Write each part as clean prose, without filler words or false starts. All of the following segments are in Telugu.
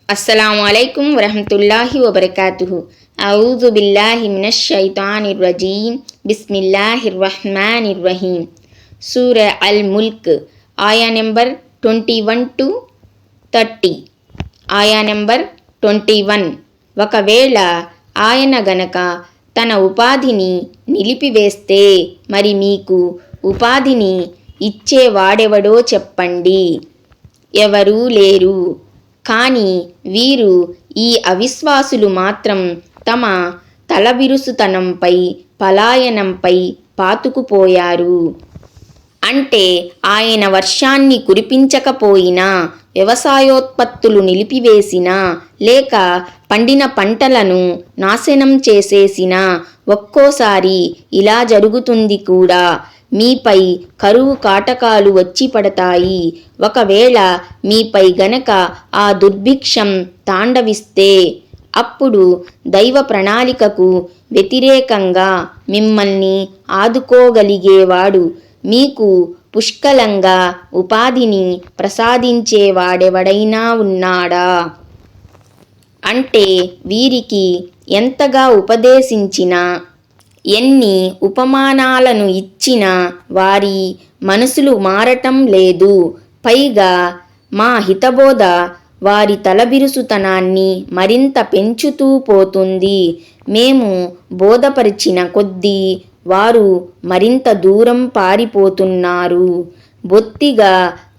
అస్సలాము అలైకుం వరహమతుల్లాహి వబర్కాతుహు. అఊజు బిల్లాహి మినష్ షైతానిర్ రజీం. బిస్మిల్లాహిర్ రహ్మానిర్ రహీం. సూర అల్ ముల్క్, ఆయా నెంబర్ 21 to 30. ఆయా నెంబర్ 21. ఒకవేళ ఆయన గనక తన ఉపాధిని నిలిపివేస్తే మరి మీకు ఉపాధిని ఇచ్చేవాడెవడో చెప్పండి. ఎవరూ లేరు. కానీ వీరు, ఈ అవిశ్వాసులు మాత్రం తమ తలబిరుసుతనంపై, పలాయనంపై పాతుకుపోయారు. అంటే ఆయన వర్షాన్ని కురిపించకపోయినా, వ్యవసాయోత్పత్తులు నిలిపివేసినా, లేక పండిన పంటలను నాశనం చేసేసినా ఒక్కోసారి ఇలా జరుగుతుంది కూడా. మీపై కరువు కాటకాలు వచ్చి పడతాయి. ఒకవేళ మీపై గనక ఆ దుర్భిక్షం తాండవిస్తే అప్పుడు దైవ ప్రణాళికకు వ్యతిరేకంగా మిమ్మల్ని ఆదుకోగలిగేవాడు, మీకు పుష్కలంగా ఉపాధిని ప్రసాదించేవాడెవడైనా ఉన్నాడా? అంటే వీరికి ఎంతగా ఉపదేశించినా, ఎన్ని ఉపమానాలను ఇచ్చినా వారి మనసులు మారటం లేదు. పైగా మా హితబోధ వారి తలబిరుసుతనాన్ని మరింత పెంచుతూ పోతుంది. మేము బోధపరిచిన కొద్దీ వారు మరింత దూరం పారిపోతున్నారు. బొత్తిగా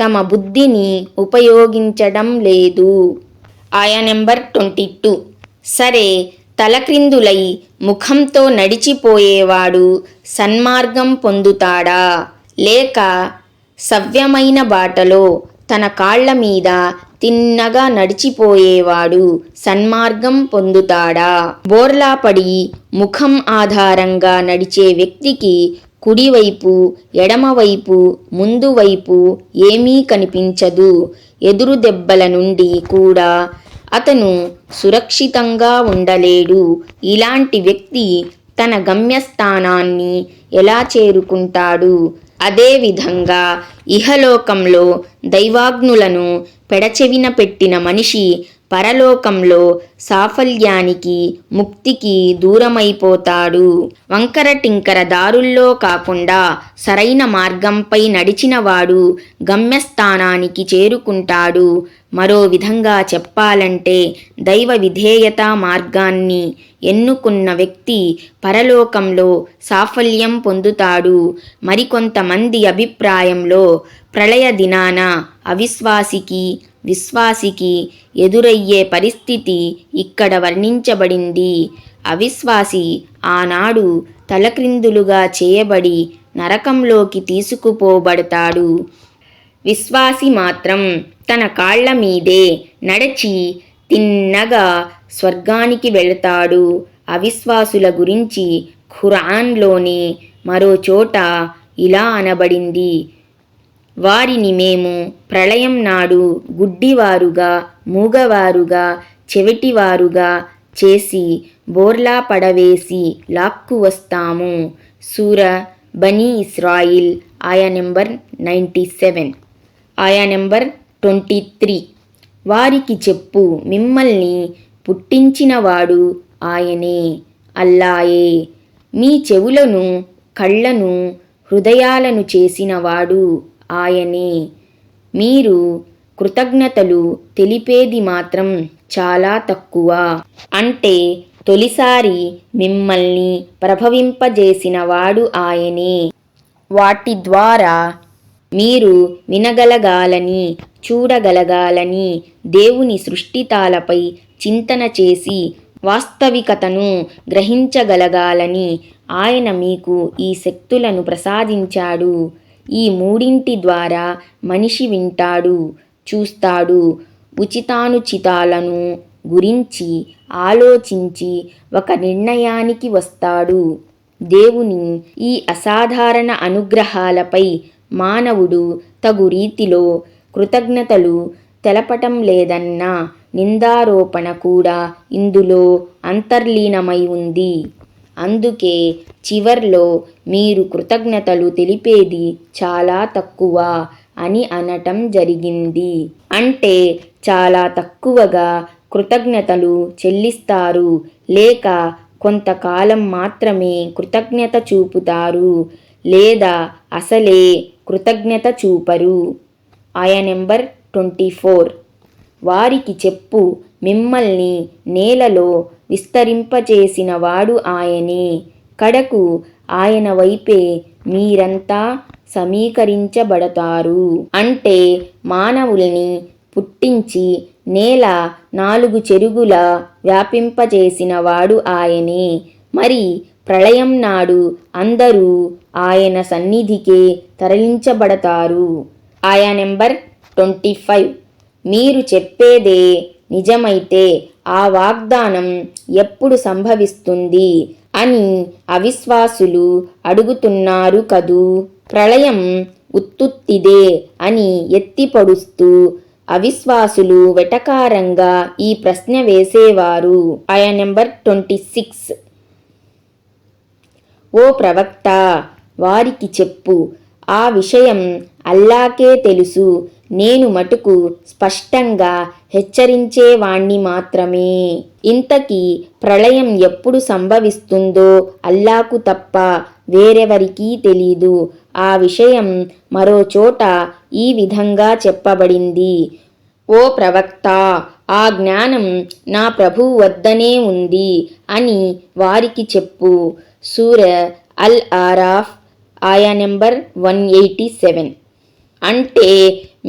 తమ బుద్ధిని ఉపయోగించడం లేదు. ఆయా నెంబర్ 22. సరే, తలక్రిందులై ముఖంతో నడిచిపోయేవాడు సన్మార్గం పొందుతాడా? లేక సవ్యమైన బాటలో తన కాళ్ల మీద తిన్నగా నడిచిపోయేవాడు సన్మార్గం పొందుతాడా? బోర్లాపడి ముఖం ఆధారంగా నడిచే వ్యక్తికి కుడివైపు, ఎడమవైపు, ముందువైపు ఏమీ కనిపించదు. ఎదురు దెబ్బల నుండి కూడా అతను సురక్షితంగా ఉండలేడు. ఇలాంటి వ్యక్తి తన గమ్యస్థానాన్ని ఎలా చేరుకుంటాడు? అదేవిధంగా ఇహలోకంలో దైవాజ్ఞులను పెడచెవిన పెట్టిన మనిషి పరలోకంలో సాఫల్యానికి, ముక్తికి దూరమైపోతాడు. వంకర టింకర దారుల్లో కాకుండా సరైన మార్గంపై నడిచినవాడు గమ్యస్థానానికి చేరుకుంటాడు. మరో విధంగా చెప్పాలంటే దైవ విధేయత మార్గాన్ని ఎన్నుకున్న వ్యక్తి పరలోకంలో సాఫల్యం పొందుతాడు. మరికొంతమంది అభిప్రాయంలో ప్రళయ దినాన అవిశ్వాసికి, విశ్వాసికి ఎదురయ్యే పరిస్థితి ఇక్కడ వర్ణించబడింది. అవిశ్వాసి ఆనాడు తలక్రిందులుగా చేయబడి నరకంలోకి తీసుకుపోబడతాడు. విశ్వాసి మాత్రం తన కాళ్ల మీదే నడచి తిన్నగా స్వర్గానికి వెళతాడు. అవిశ్వాసుల గురించి ఖురాన్లోని మరో చోట ఇలా అనబడింది: వారిని మేము ప్రళయం నాడు గుడ్డివారుగా, మూగవారుగా, చెవిటివారుగా చేసి బోర్లా పడవేసి లాక్కువస్తాము. సూర బనీ ఇస్రాయిల్, ఆయా నెంబర్ 97. ఆయా నెంబర్ 23. వారికి చెప్పు, మిమ్మల్ని పుట్టించినవాడు ఆయనే, అల్లాయే. మీ చెవులను, కళ్ళను, హృదయాలను చేసినవాడు ఆయనే. మీరు కృతజ్ఞతలు తెలిపేది మాత్రం చాలా తక్కువ. అంటే తొలిసారి మిమ్మల్ని ప్రభవింపజేసినవాడు ఆయనే. వాటి ద్వారా మీరు వినగలగాలని, చూడగలగాలని, దేవుని సృష్టితాలపై చింతన చేసి వాస్తవికతను గ్రహించగలగాలని ఆయన మీకు ఈ శక్తులను ప్రసాదించాడు. ఈ మూడింటి ద్వారా మనిషి వింటాడు, చూస్తాడు. ఉచితానుచితాలను గురించి ఆలోచించి ఒక నిర్ణయానికి వస్తాడు. దేవుని ఈ అసాధారణ అనుగ్రహాలపై మానవుడు తగు రీతిలో కృతజ్ఞతలు తెలపటం లేదన్న నిందారోపణ కూడా ఇందులో అంతర్లీనమై ఉంది. అందుకే చివర్లో మీరు కృతజ్ఞతలు తెలిపేది చాలా తక్కువ అని అనటం జరిగింది. అంటే చాలా తక్కువగా కృతజ్ఞతలు చెల్లిస్తారు, లేక కొంతకాలం మాత్రమే కృతజ్ఞత చూపుతారు, లేదా అసలే కృతజ్ఞత చూపరు. ఆయా నెంబర్ 24. వారికి చెప్పు, మిమ్మల్ని నేలలో విస్తరింపచేసిన వాడు ఆయనే. కడకు ఆయన వైపే మీరంతా సమీకరించబడతారు. అంటే మానవుల్ని పుట్టించి నేల 4 చెరుగులా వ్యాపింపచేసిన వాడు ఆయనే. మరి ప్రళయం నాడు అందరూ ఆయన సన్నిధికే తరలించబడతారు. ఆయా నెంబర్ 25. మీరు చెప్పేదే నిజమైతే ఆ వాగ్దానం ఎప్పుడు సంభవిస్తుంది అని అవిశ్వాసులు అడుగుతున్నారు కదూ. ప్రళయం ఉత్తుత్తిదే అని ఎత్తిపొడుస్తూ అవిశ్వాసులు వెటకారంగా ఈ ప్రశ్న వేసేవారు. ఆయా నెంబర్ 26. ఓ ప్రవక్త, వారికి చెప్పు, ఆ విషయం అల్లాకే తెలుసు. నేను మటుకు స్పష్టంగా హెచ్చరించేవాణ్ణి మాత్రమే. ఇంతకీ ప్రళయం ఎప్పుడు సంభవిస్తుందో అల్లాకు తప్ప వేరెవరికీ తెలీదు. ఆ విషయం మరో చోట ఈ విధంగా చెప్పబడింది. ఓ ప్రవక్త, ఆ జ్ఞానం నా ప్రభువు వద్దనే ఉంది అని వారికి చెప్పు. సూర అల్ ఆరాఫ్ ఆయా నెంబర్ 187. అంటే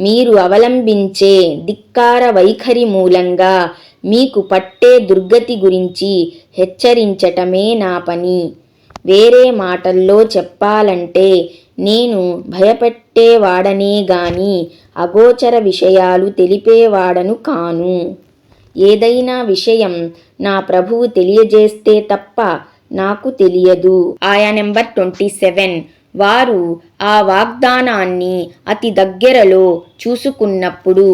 మీరు అవలంబించే ధిక్కార వైఖరి మూలంగా మీకు పట్టే దుర్గతి గురించి హెచ్చరించటమే నా పని. వేరే మాటల్లో చెప్పాలంటే నేను భయపెట్టేవాడనే గాని అగోచర విషయాలు తెలిపేవాడను కాను. ఏదైనా విషయం నా ప్రభువు తెలియజేస్తే తప్ప నాకు తెలియదు. ఆయా నెంబర్ 27. వారు ఆ వాగ్దానాన్ని అతి దగ్గరలో చూసుకున్నప్పుడు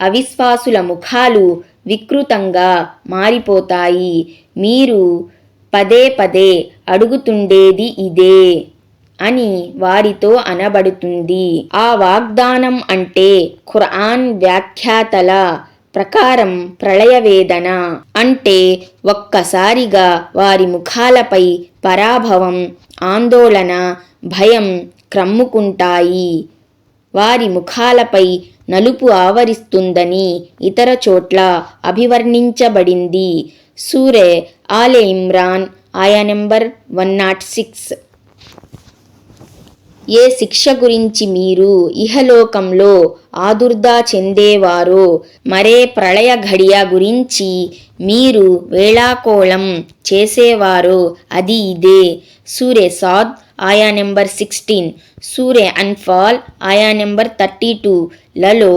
అవిశ్వాసుల ముఖాలు వికృతంగా మారిపోతాయి. మీరు పదే పదే అడుగుతుండేది ఇదే అని వారితో అనబడుతుంది. ఆ వాగ్దానం అంటే ఖురాన్ వ్యాఖ్యాతల ప్రకారం ప్రళయవేదన. అంటే ఒక్కసారిగా వారి ముఖాలపై పరాభవం, ఆందోళన, భయం క్రమ్ముకుంటాయి. వారి ముఖాలపై నలుపు ఆవరిస్తుందని ఇతర చోట్ల అభివర్ణించబడింది. సూరే ఆలె ఇమ్రాన్ ఆయా నెంబర్ 106. ఏ శిక్ష గురించి మీరు ఇహలోకంలో ఆదుర్దా చెందేవారో మరే ప్రళయ ఘడియ గురించి మీరు వేళాకోళం చేసేవారో అది ఇదే. సూరే సాద్ ఆయా నెంబర్ 16, సూరే అన్ఫాల్ ఆయా నెంబర్ 32 లలో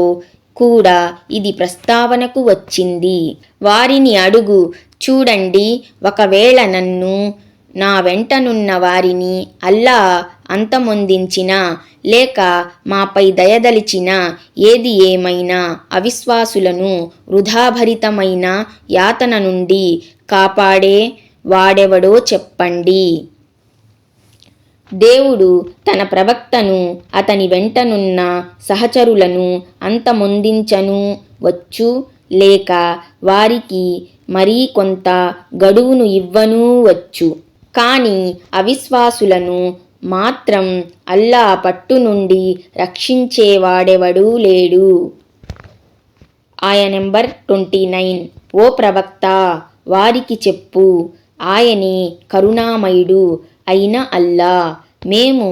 కూడా ఇది ప్రస్తావనకు వచ్చింది. వారిని అడుగు, చూడండి, ఒకవేళ నన్ను, నా వెంటనున్న వారిని అల్లా అంతమొందించినా లేక మాపై దయదలిచినా ఏది ఏమైనా అవిశ్వాసులను వృధాభరితమైన యాతన నుండి కాపాడే వాడెవడో చెప్పండి. దేవుడు తన ప్రవక్తను, అతని వెంటనున్న సహచరులను అంతమొందించను వచ్చు, లేక వారికి మరీ కొంత గడువును ఇవ్వనూ వచ్చు. కానీ అవిశ్వాసులను మాత్రం అల్లా పట్టు నుండి రక్షించేవాడెవడూ లేడు. ఆయా నెంబర్ 29. ఓ ప్రవక్త, వారికి చెప్పు, ఆయనే కరుణామయుడు అయిన అల్లా. మేము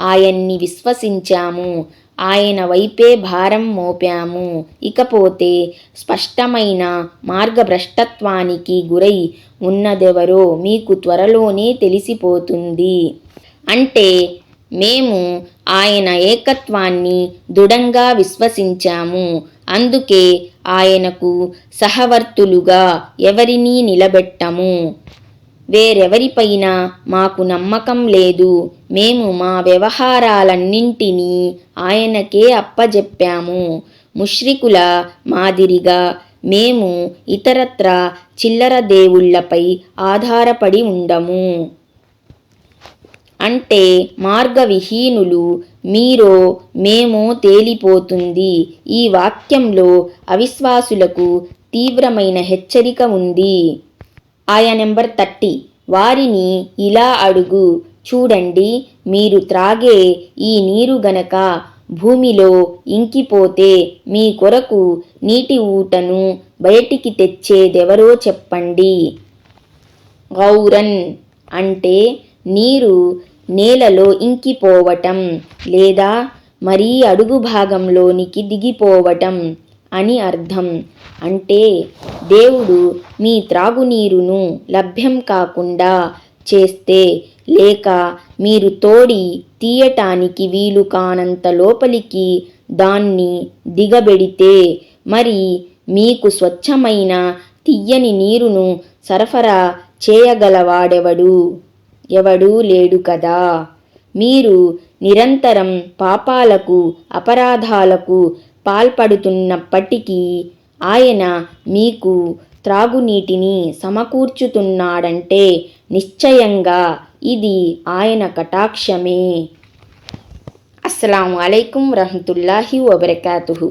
ఆయన్ని విశ్వసించాము, ఆయన వైపే భారం మోపాము. ఇకపోతే స్పష్టమైన మార్గభ్రష్టత్వానికి గురై ఉన్నదెవరో మీకు త్వరలోనే తెలిసిపోతుంది. అంటే మేము ఆయన ఏకత్వాన్ని దృఢంగా విశ్వసించాము, అందుకే ఆయనకు సహవర్తులుగా ఎవరినీ నిలబెట్టము. వేరెవరిపైనా మాకు నమ్మకం లేదు. మేము మా వ్యవహారాలన్నింటినీ ఆయనకే అప్పజెప్పాము. ముష్రికుల మాదిరిగా మేము ఇతరత్రా చిల్లర దేవుళ్లపై ఆధారపడి ఉండము. అంటే మార్గవిహీనులు మీరో మేమో తేలిపోతుంది. ఈ వాక్యంలో అవిశ్వాసులకు తీవ్రమైన హెచ్చరిక ఉంది. ఆయా నెంబర్ 30. వారిని ఇలా అడుగు, చూడండి, మీరు త్రాగే ఈ నీరు గనక భూమిలో ఇంకిపోతే మీ కొరకు నీటి ఊటను బయటికి తెచ్చేదెవరో చెప్పండి. గౌరన్ అంటే నీరు నేలలో ఇంకిపోవటం లేదా మరీ అడుగు భాగంలోనికి దిగిపోవటం అని అర్థం. అంటే దేవుడు మీ త్రాగునీరును లభ్యం కాకుండా చేస్తే లేక మీరు తోడి తీయటానికి వీలు కానంత లోపలికి దాన్ని దిగబెడితే మరి మీకు స్వచ్ఛమైన తియ్యని నీరును సరఫరా చేయగలవాడెవడూ లేడు కదా. మీరు నిరంతరం పాపాలకు అపరాధాలకు పాల్పడుతున్నప్పటికీ ఆయన మీకు త్రాగునీటిని సమకూర్చుతున్నాడంటే నిశ్చయంగా ఇది ఆయన కటాక్షమే. అస్సలాము అలైకుం వరహ్మతుల్లాహి వబరకాతుహు.